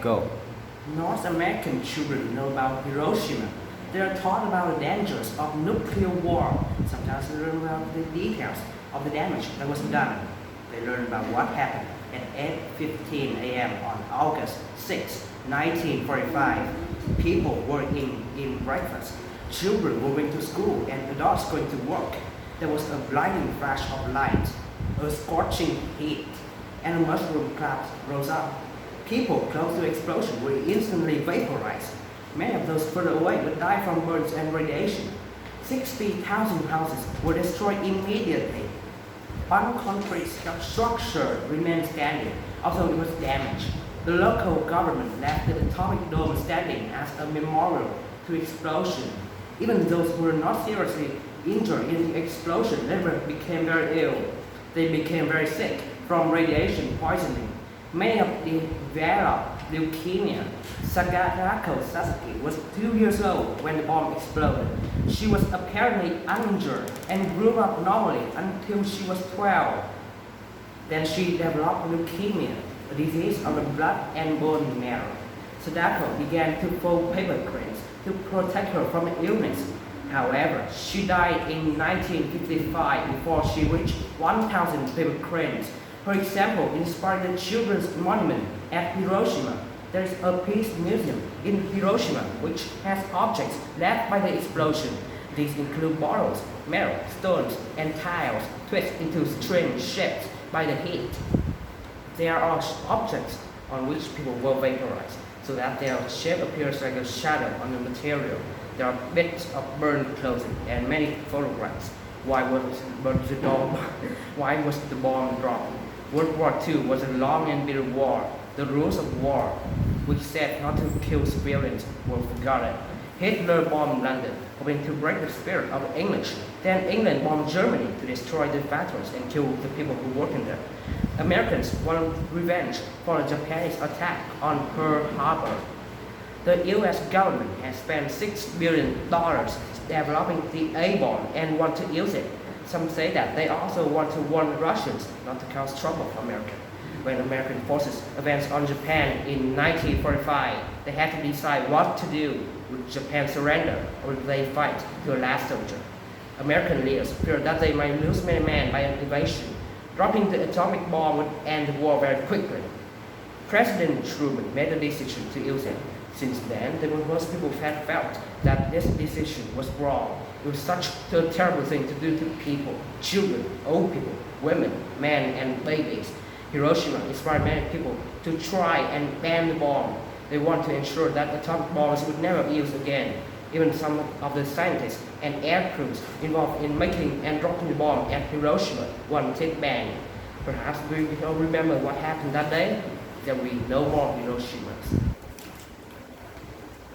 Go. North American children know about Hiroshima. They are taught about the dangers of nuclear war. Sometimes they learn about the details of the damage that was done. They learn about what happened at 8:15 a.m. on August 6, 1945. People were eating breakfast. Children moving to school and adults going to work. There was a blinding flash of light, a scorching heat, and a mushroom cloud rose up. People close to the explosion were instantly vaporized. Many of those further away would die from burns and radiation. 60,000 houses were destroyed immediately. One concrete structure remained standing, although it was damaged. The local government left the atomic dome standing as a memorial to the explosion. Even those who were not seriously injured in the explosion later became very ill. They became very sick from radiation poisoning. Many of them developed leukemia. Sagatako Sasaki was 2 years old when the bomb exploded. She was apparently uninjured and grew up normally until she was 12. Then she developed leukemia, a disease of the blood and bone marrow. Sadako began to fold paper cranes to protect her from the illness. However, she died in 1955 before she reached 1,000 paper cranes. Her example inspired the Children's Monument at Hiroshima. There is a peace museum in Hiroshima which has objects left by the explosion. These include bottles, metal, stones, and tiles twisted into strange shapes by the heat. There are objects on which people were vaporized, so that their shape appears like a shadow on the material. There are bits of burned clothing and many photographs. Why was the bomb dropped? World War II was a long and bitter war. The rules of war, which said not to kill civilians, were forgotten. Hitler bombed London, hoping to break the spirit of the English. Then England bombed Germany to destroy the factories and kill the people who worked in them. Americans wanted revenge for the Japanese attack on Pearl Harbor. The US government has spent $6 billion developing the A-bomb and want to use it. Some say that they also want to warn Russians not to cause trouble for America. When American forces advanced on Japan in 1945, they had to decide what to do. Would Japan surrender or would they fight to the last soldier? American leaders feared that they might lose many men by an invasion. Dropping the atomic bomb would end the war very quickly. President Truman made the decision to use it. Since then, most people had felt that this decision was wrong. It was such a terrible thing to do to people, children, old people, women, men, and babies. Hiroshima inspired many people to try and ban the bomb. They want to ensure that atomic bombs would never be used again. Even some of the scientists and air crews involved in making and dropping the bomb at Hiroshima want it banned. Perhaps we all remember what happened that day. There will be no more Hiroshimas.